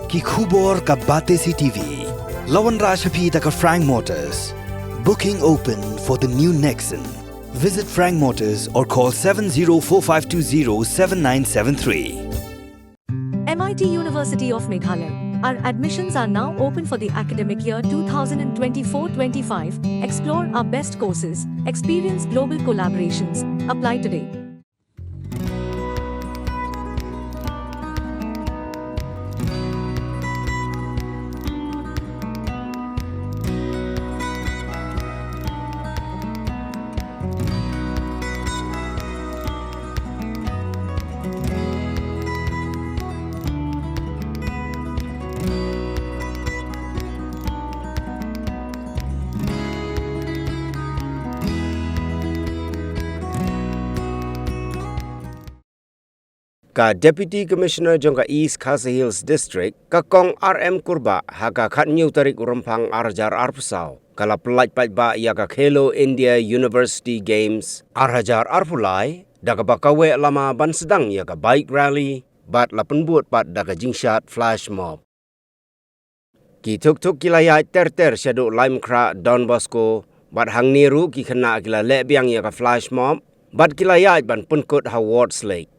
Ki khubor ka bate si TV. Lawan Rashapi taka Frank Motors. Booking open for the new Nexon. Visit Frank Motors or call 7045207973. MIT University of Meghalaya. Our admissions are now open for the academic year 2024-25. Explore our best courses, experience global collaborations. Apply today. Ka Deputy Commissioner jongka East Khasi Hills District ka kong RM Kurba haka Kyntiew tarik urumpang arjar arpusau kala pelaj ba ya ka Khelo India University Games arhajar arpulai daga bakawe lama ban sedang ya ka bike rally bat lapen buat bat daga jingshat flash mob. Ki tuk kilaya ter shadow lime kra Don Bosco bat hang niru ki kena kila lebiang ya ka flash mob bat kilaya ban punkut Howard's Lake.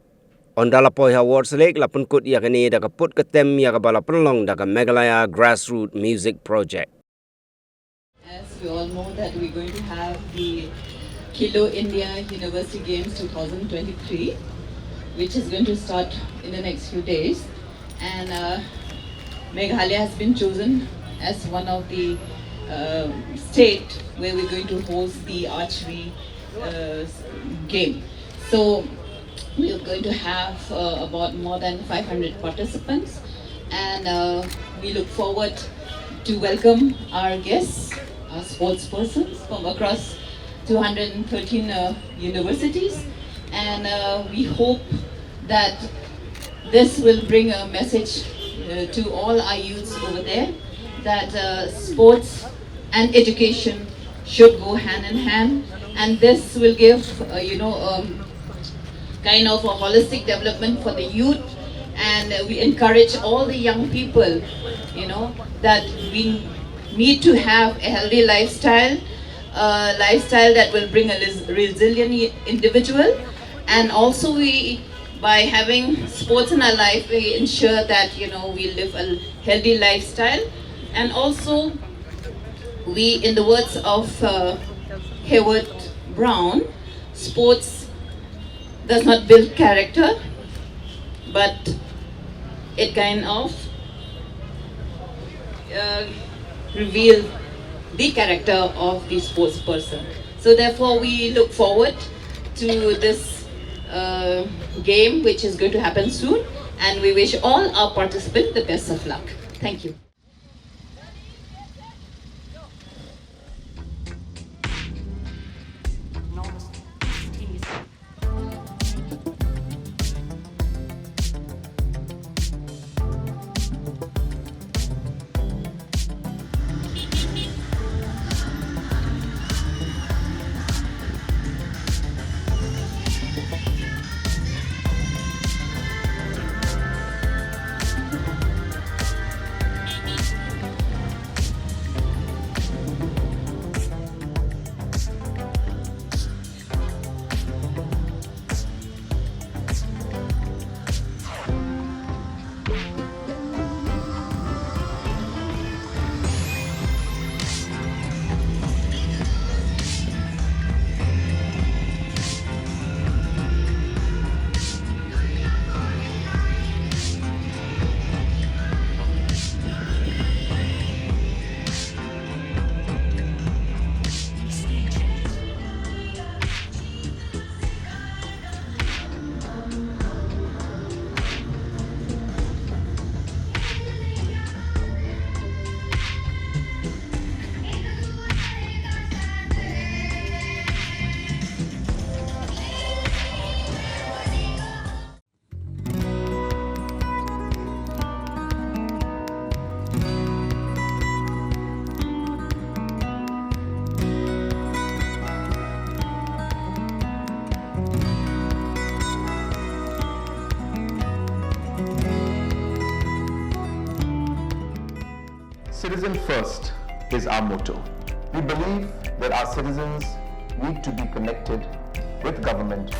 Ondala poi Howard's Lake la punkut ya kini daga put ketem ya ka bala penlong daga Meghalaya Grassroots Music Project. As we all know that we're going to have the Khelo India University Games 2023, which is going to start in the next few days. And Meghalaya has been chosen as one of the state where we're going to host the archery game. So we are going to have about more than 500 participants, and we look forward to welcome our guests, our sports persons from across 213 universities, and we hope that this will bring a message to all our youths over there that sports and education should go hand in hand, and this will give kind of a holistic development for the youth, and we encourage all the young people, that we need to have a healthy lifestyle, lifestyle that will bring a resilient individual, and also by having sports in our life, we ensure that we live a healthy lifestyle, and also we, in the words of Howard Brown, sports does not build character, but it kind of reveal the character of the sports person. So therefore we look forward to this game, which is going to happen soon, and we wish all our participants the best of luck. Thank you. Citizen first is our motto. We believe that our citizens need to be connected with government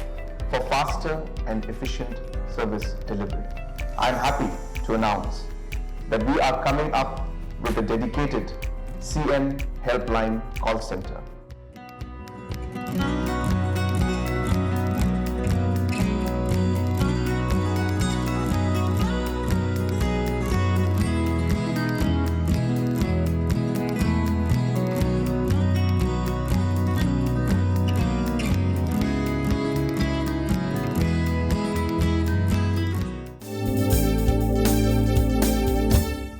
for faster and efficient service delivery. I am happy to announce that we are coming up with a dedicated CM helpline call center.